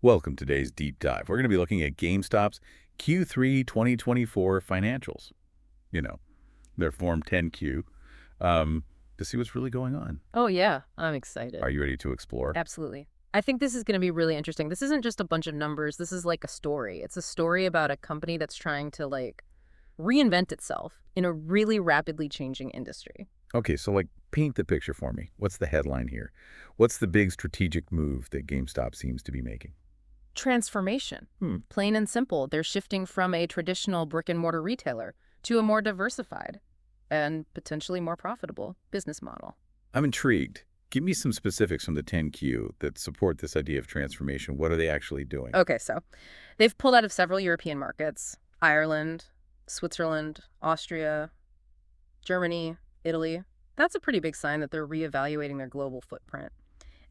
Welcome to today's deep dive. We're going to be looking at GameStop's Q3 2024 financials. You know, their Form 10Q, to see what's really going on. Oh, yeah. I'm excited. Are you ready to explore? Absolutely. I think this is going to be really interesting. This isn't just a bunch of numbers. This is like a story. It's a story about a company that's trying to, reinvent itself in a really rapidly changing industry. Okay, so paint the picture for me. What's the headline here? What's the big strategic move that GameStop seems to be making? Transformation. Plain and simple. They're shifting from a traditional brick-and-mortar retailer to a more diversified and potentially more profitable business model. I'm intrigued. Give me some specifics from the 10Q that support this idea of transformation. What are they actually doing? Okay, so they've pulled out of several European markets: Ireland, Switzerland, Austria, Germany, Italy. That's a pretty big sign that they're reevaluating their global footprint.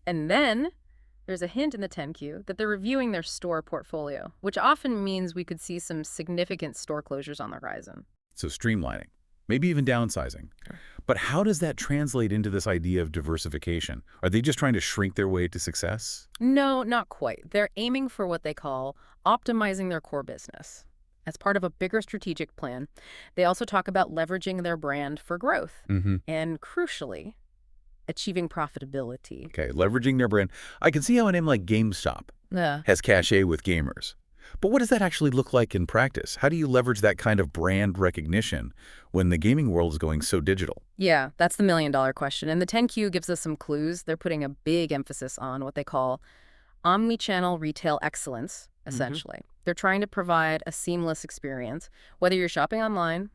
And then there's a hint in the 10Q that they're reviewing their store portfolio, which often means we could see some significant store closures on the horizon. So streamlining, maybe even downsizing. Sure. But how does that translate into this idea of diversification? Are they just trying to shrink their way to success? No, not quite. They're aiming for what they call optimizing their core business. As part of a bigger strategic plan, they also talk about leveraging their brand for growth and, crucially, achieving profitability. Okay, leveraging their brand. I can see how a name like GameStop has cachet with gamers. But what does that actually look like in practice? How do you leverage that kind of brand recognition when the gaming world is going so digital? Yeah, that's the million-dollar question. And the 10Q gives us some clues. They're putting a big emphasis on what they call omni-channel retail excellence, essentially. They're trying to provide a seamless experience, whether you're shopping online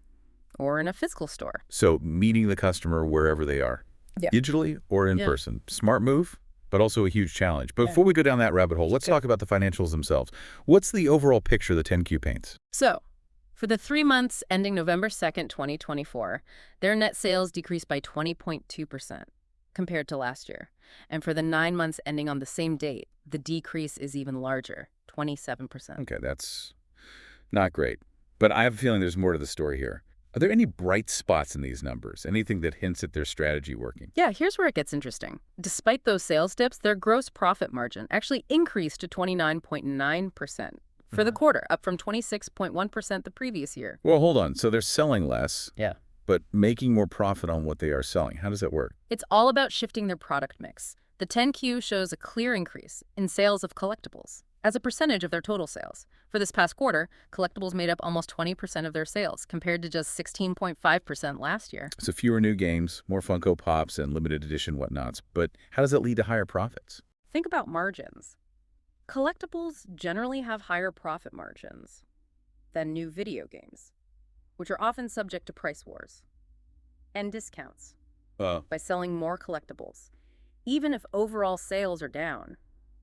or in a physical store. So meeting the customer wherever they are, digitally or in person. Smart move, but also a huge challenge. But before we go down that rabbit hole, let's talk about the financials themselves. What's the overall picture the 10Q paints? So, for the 3 months ending November 2nd, 2024, their net sales decreased by 20.2% compared to last year. And for the 9 months ending on the same date, the decrease is even larger, 27%. Okay, that's not great. But I have a feeling there's more to the story here. Are there any bright spots in these numbers? Anything that hints at their strategy working? Yeah, here's where it gets interesting. Despite those sales dips, their gross profit margin actually increased to 29.9% for the quarter, up from 26.1% the previous year. Well, hold on. So they're selling less, Yeah. but making more profit on what they are selling. How does that work? It's all about shifting their product mix. The 10Q shows a clear increase in sales of collectibles as a percentage of their total sales. For this past quarter, collectibles made up almost 20% of their sales, compared to just 16.5% last year. So fewer new games, more Funko Pops and limited edition whatnots. But how does that lead to higher profits? Think about margins. Collectibles generally have higher profit margins than new video games, which are often subject to price wars and discounts. By selling more collectibles, even if overall sales are down,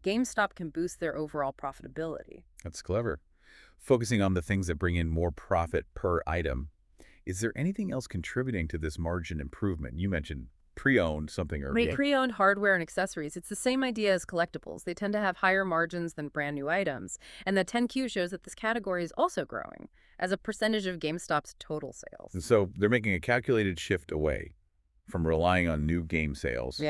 GameStop can boost their overall profitability. That's clever. Focusing on the things that bring in more profit per item. Is there anything else contributing to this margin improvement? You mentioned pre-owned something earlier. Pre-owned hardware and accessories, it's the same idea as collectibles. They tend to have higher margins than brand new items. And the 10Q shows that this category is also growing as a percentage of GameStop's total sales. And so they're making a calculated shift away from relying on new game sales.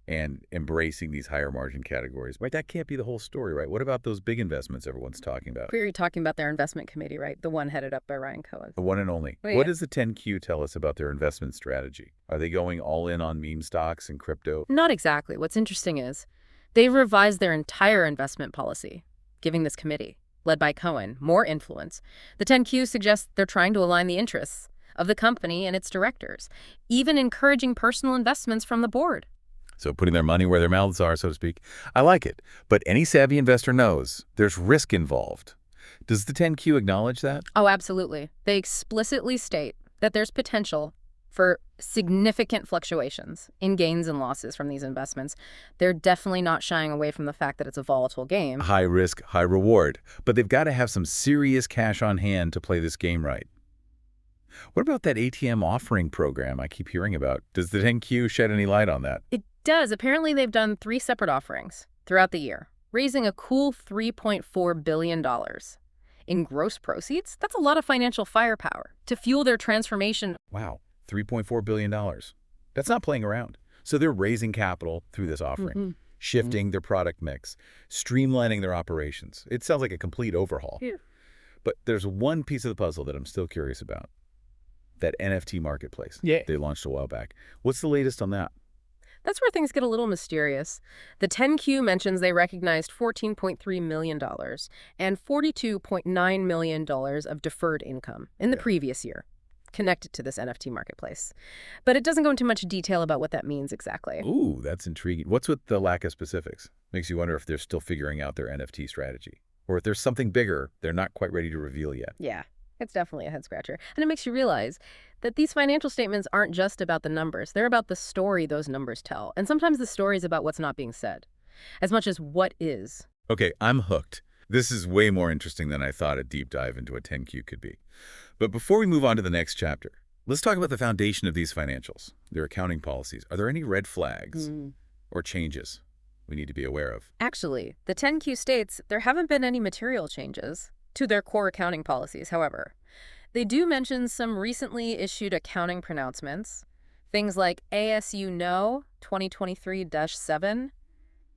And embracing these higher margin categories. Right, that can't be the whole story, right? What about those big investments everyone's talking about? We're talking about their investment committee, right? The one headed up by Ryan Cohen. The one and only. What does the 10Q tell us about their investment strategy? Are they going all in on meme stocks and crypto? Not exactly. What's interesting is they've revised their entire investment policy, giving this committee, led by Cohen, more influence. The 10Q suggests they're trying to align the interests of the company and its directors, even encouraging personal investments from the board. So putting their money where their mouths are, so to speak. I like it. But any savvy investor knows there's risk involved. Does the 10Q acknowledge that? Oh, absolutely. They explicitly state that there's potential for significant fluctuations in gains and losses from these investments. They're definitely not shying away from the fact that it's a volatile game. High risk, high reward. But they've got to have some serious cash on hand to play this game right. What about that ATM offering program I keep hearing about? Does the 10Q shed any light on that? It does. Apparently, they've done 3 separate offerings throughout the year, raising a cool $3.4 billion. In gross proceeds, that's a lot of financial firepower to fuel their transformation. Wow, $3.4 billion. That's not playing around. So they're raising capital through this offering. shifting their product mix, streamlining their operations. It sounds like a complete overhaul. Yeah. But there's one piece of the puzzle that I'm still curious about. That NFT marketplace they launched a while back. What's the latest on that? That's where things get a little mysterious. The 10Q mentions they recognized $14.3 million and $42.9 million of deferred income in the previous year, connected to this NFT marketplace. But it doesn't go into much detail about what that means exactly. Ooh, that's intriguing. What's with the lack of specifics? Makes you wonder if they're still figuring out their NFT strategy. Or if there's something bigger they're not quite ready to reveal yet. Yeah, it's definitely a head-scratcher. And it makes you realize that these financial statements aren't just about the numbers. They're about the story those numbers tell. And sometimes the story is about what's not being said, as much as what is. Okay, I'm hooked. This is way more interesting than I thought a deep dive into a 10Q could be. But before we move on to the next chapter, let's talk about the foundation of these financials, their accounting policies. Are there any red flags or changes we need to be aware of? Actually, the 10Q states there haven't been any material changes to their core accounting policies, however. They do mention some recently issued accounting pronouncements, things like ASU No 2023-7,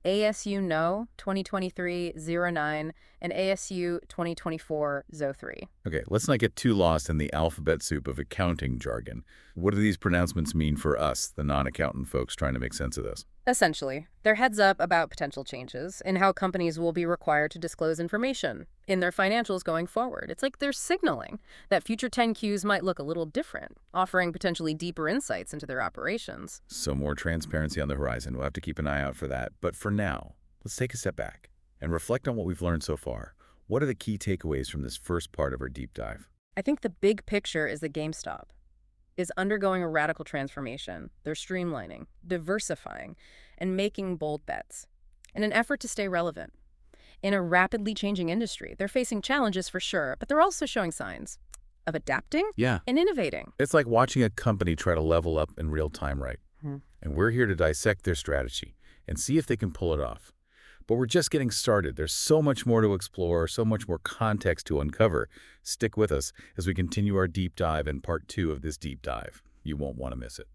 ASU No 2023-09, and ASU 2024-03. Okay, let's not get too lost in the alphabet soup of accounting jargon. What do these pronouncements mean for us, the non-accountant folks trying to make sense of this? Essentially, they're heads up about potential changes in how companies will be required to disclose information in their financials going forward. It's like they're signaling that future 10Qs might look a little different, offering potentially deeper insights into their operations. So more transparency on the horizon. We'll have to keep an eye out for that. But for now, let's take a step back and reflect on what we've learned so far. What are the key takeaways from this first part of our deep dive? I think the big picture is that GameStop is undergoing a radical transformation. They're streamlining, diversifying, and making bold bets in an effort to stay relevant. In a rapidly changing industry, they're facing challenges for sure, but they're also showing signs of adapting and innovating. It's like watching a company try to level up in real time, right? And we're here to dissect their strategy and see if they can pull it off. But we're just getting started. There's so much more to explore, so much more context to uncover. Stick with us as we continue our deep dive in part 2 of this deep dive. You won't want to miss it.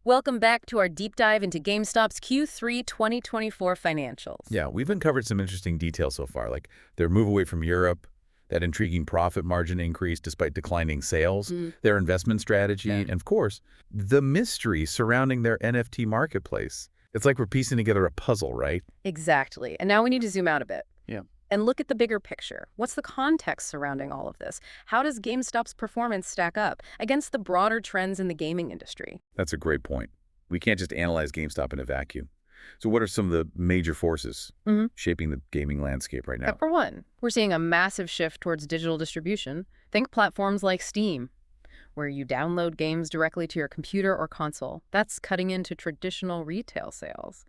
Welcome back to our deep dive into GameStop's Q3 2024 financials. Yeah, we've uncovered some interesting details so far, like their move away from Europe, that intriguing profit margin increase despite declining sales, their investment strategy, and of course, the mystery surrounding their NFT marketplace. It's like we're piecing together a puzzle, right? Exactly. And now we need to zoom out a bit. Yeah. And look at the bigger picture. What's the context surrounding all of this? How does GameStop's performance stack up against the broader trends in the gaming industry? That's a great point. We can't just analyze GameStop in a vacuum. So what are some of the major forces shaping the gaming landscape right now? For one, we're seeing a massive shift towards digital distribution. Think platforms like Steam, where you download games directly to your computer or console. That's cutting into traditional retail sales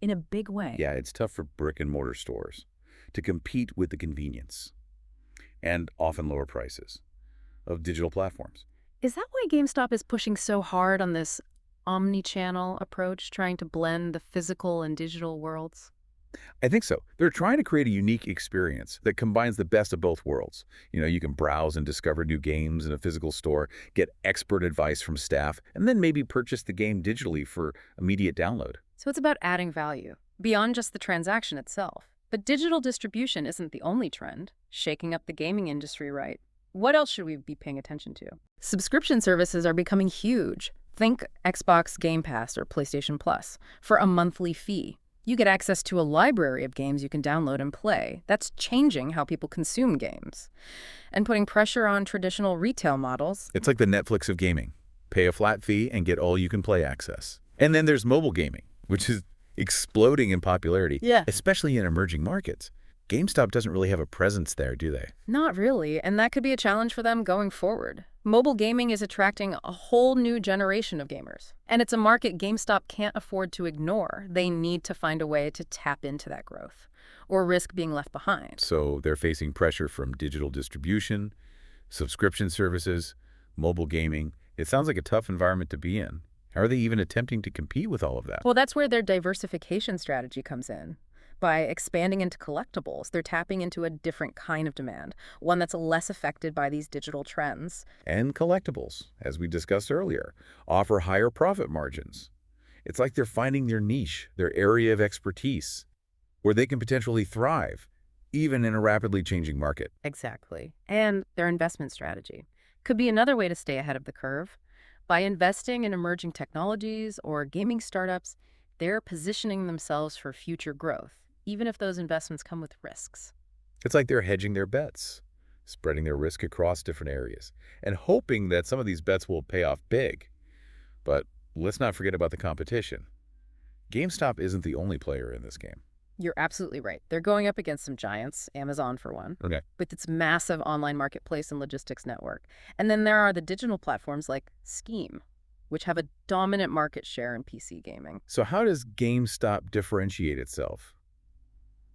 in a big way. Yeah, it's tough for brick-and-mortar stores to compete with the convenience and often lower prices of digital platforms. Is that why GameStop is pushing so hard on this omni-channel approach, trying to blend the physical and digital worlds? I think so. They're trying to create a unique experience that combines the best of both worlds. You know, you can browse and discover new games in a physical store, get expert advice from staff, and then maybe purchase the game digitally for immediate download. So it's about adding value beyond just the transaction itself. But digital distribution isn't the only trend shaking up the gaming industry, right? What else should we be paying attention to? Subscription services are becoming huge. Think Xbox Game Pass or PlayStation Plus for a monthly fee. You get access to a library of games you can download and play. That's changing how people consume games and putting pressure on traditional retail models. It's like the Netflix of gaming. Pay a flat fee and get all-you-can-play access. And then there's mobile gaming, which is exploding in popularity, especially in emerging markets. GameStop doesn't really have a presence there, do they? Not really, and that could be a challenge for them going forward. Mobile gaming is attracting a whole new generation of gamers, and it's a market GameStop can't afford to ignore. They need to find a way to tap into that growth, or risk being left behind. So they're facing pressure from digital distribution, subscription services, mobile gaming. It sounds like a tough environment to be in. How are they even attempting to compete with all of that? Well, that's where their diversification strategy comes in. By expanding into collectibles, they're tapping into a different kind of demand, one that's less affected by these digital trends. And collectibles, as we discussed earlier, offer higher profit margins It's like they're finding their niche, their area of expertise, where they can potentially thrive, even in a rapidly changing market. Exactly. And their investment strategy could be another way to stay ahead of the curve. By investing in emerging technologies or gaming startups, they're positioning themselves for future growth, even if those investments come with risks. It's like they're hedging their bets, spreading their risk across different areas, and hoping that some of these bets will pay off big. But let's not forget about the competition. GameStop isn't the only player in this game. You're absolutely right. They're going up against some giants, Amazon for one, Okay. with its massive online marketplace and logistics network. And then there are the digital platforms like Steam, which have a dominant market share in PC gaming. So how does GameStop differentiate itself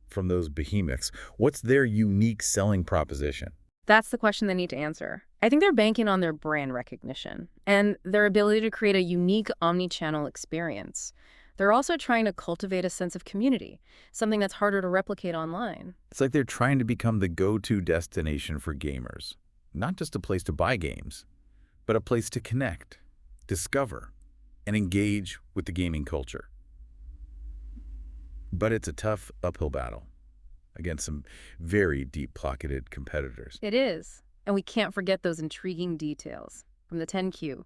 from those behemoths? What's their unique selling proposition? That's the question they need to answer. I think they're banking on their brand recognition and their ability to create a unique omni-channel experience. They're also trying to cultivate a sense of community, something that's harder to replicate online. It's like they're trying to become the go-to destination for gamers. Not just a place to buy games, but a place to connect, discover, and engage with the gaming culture. But it's a tough uphill battle against some very deep-pocketed competitors. It is. And we can't forget those intriguing details from the 10Q,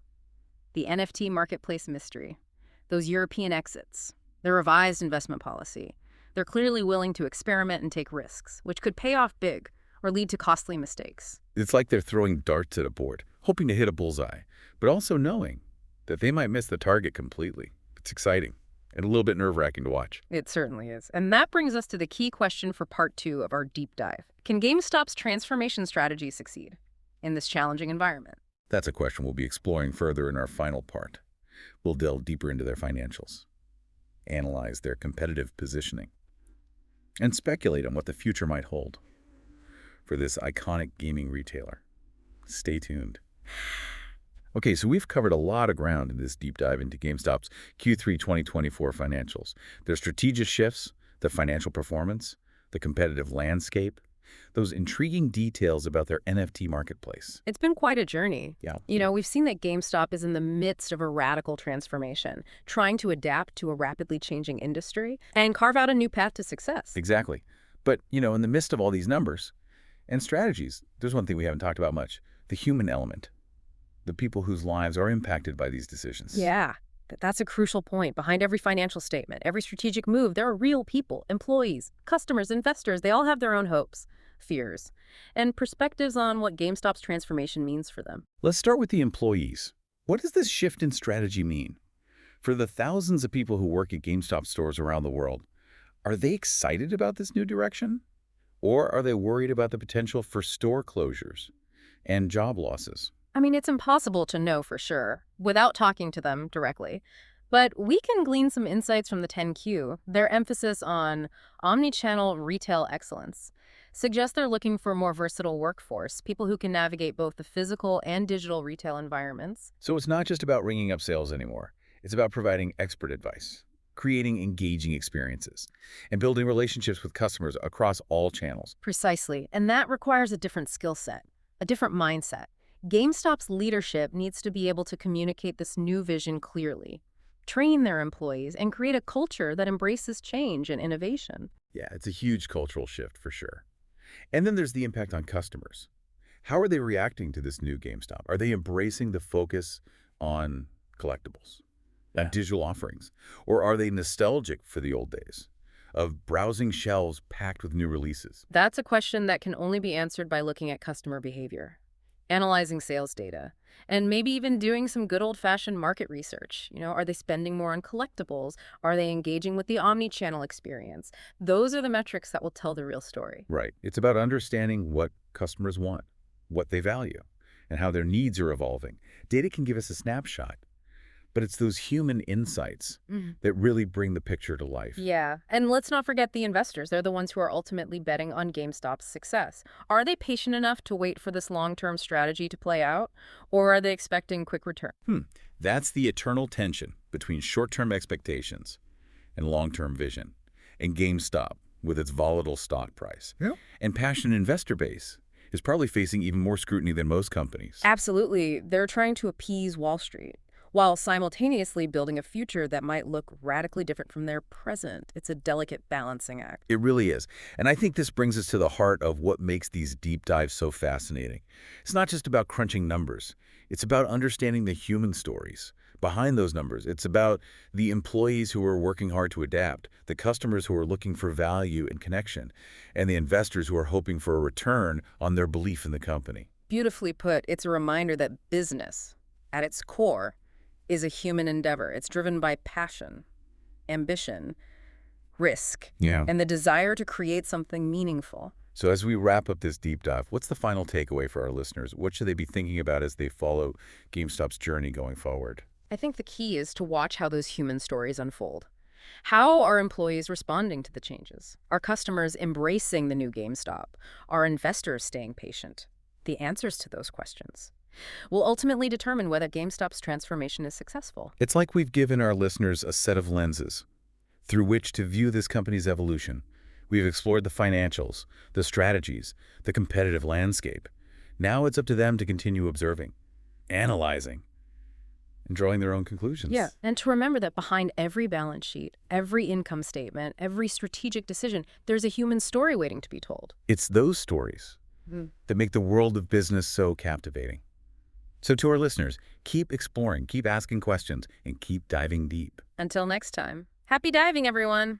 the NFT marketplace mystery, those European exits, their revised investment policy. They're clearly willing to experiment and take risks, which could pay off big or lead to costly mistakes. It's like they're throwing darts at a board, hoping to hit a bullseye, but also knowing that they might miss the target completely. It's exciting and a little bit nerve-wracking to watch. It certainly is. And that brings us to the key question for part 2 of our deep dive. Can GameStop's transformation strategy succeed in this challenging environment? That's a question we'll be exploring further in our final part. We'll delve deeper into their financials, analyze their competitive positioning, and speculate on what the future might hold for this iconic gaming retailer. Stay tuned. Okay, so we've covered a lot of ground in this deep dive into GameStop's Q3 2024 financials. Their strategic shifts, the financial performance, the competitive landscape, those intriguing details about their NFT marketplace. It's been quite a journey. Yeah. You know, we've seen that GameStop is in the midst of a radical transformation, trying to adapt to a rapidly changing industry and carve out a new path to success. Exactly. But, in the midst of all these numbers and strategies, there's one thing we haven't talked about much, the human element. The people whose lives are impacted by these decisions. Yeah, that's a crucial point. Behind every financial statement, every strategic move, there are real people, employees, customers, investors. They all have their own hopes, fears, and perspectives on what GameStop's transformation means for them. Let's start with the employees. What does this shift in strategy mean? For the thousands of people who work at GameStop stores around the world, are they excited about this new direction? Or are they worried about the potential for store closures and job losses? I mean, it's impossible to know for sure without talking to them directly. But we can glean some insights from the 10Q. Their emphasis on omni-channel retail excellence suggests they're looking for a more versatile workforce, people who can navigate both the physical and digital retail environments. So it's not just about ringing up sales anymore. It's about providing expert advice, creating engaging experiences, and building relationships with customers across all channels. Precisely. And that requires a different skill set, a different mindset. GameStop's leadership needs to be able to communicate this new vision clearly, train their employees, and create a culture that embraces change and innovation. Yeah, it's a huge cultural shift for sure. And then there's the impact on customers. How are they reacting to this new GameStop? Are they embracing the focus on collectibles, on digital offerings? Or are they nostalgic for the old days of browsing shelves packed with new releases? That's a question that can only be answered by looking at customer behavior, analyzing sales data, and maybe even doing some good old-fashioned market research. Are they spending more on collectibles? Are they engaging with the omni-channel experience? Those are the metrics that will tell the real story. Right. It's about understanding what customers want, what they value, and how their needs are evolving. Data can give us a snapshot, but it's those human insights that really bring the picture to life. Yeah, and let's not forget the investors. They're the ones who are ultimately betting on GameStop's success. Are they patient enough to wait for this long-term strategy to play out, or are they expecting quick return? That's the eternal tension between short-term expectations and long-term vision. And GameStop, with its volatile stock price and passionate investor base, is probably facing even more scrutiny than most companies. Absolutely. They're trying to appease Wall Street, while simultaneously building a future that might look radically different from their present. It's a delicate balancing act. It really is. And I think this brings us to the heart of what makes these deep dives so fascinating. It's not just about crunching numbers. It's about understanding the human stories behind those numbers. It's about the employees who are working hard to adapt, the customers who are looking for value and connection, and the investors who are hoping for a return on their belief in the company. Beautifully put, it's a reminder that business, at its core, is a human endeavor. It's driven by passion, ambition, risk, and the desire to create something meaningful. So as we wrap up this deep dive, what's the final takeaway for our listeners? What should they be thinking about as they follow GameStop's journey going forward? I think the key is to watch how those human stories unfold. How are employees responding to the changes? Are customers embracing the new GameStop? Are investors staying patient? The answers to those questions will ultimately determine whether GameStop's transformation is successful. It's like we've given our listeners a set of lenses through which to view this company's evolution. We've explored the financials, the strategies, the competitive landscape. Now it's up to them to continue observing, analyzing, and drawing their own conclusions. Yeah, and to remember that behind every balance sheet, every income statement, every strategic decision, there's a human story waiting to be told. It's those stories that make the world of business so captivating. So to our listeners, keep exploring, keep asking questions, and keep diving deep. Until next time, happy diving, everyone!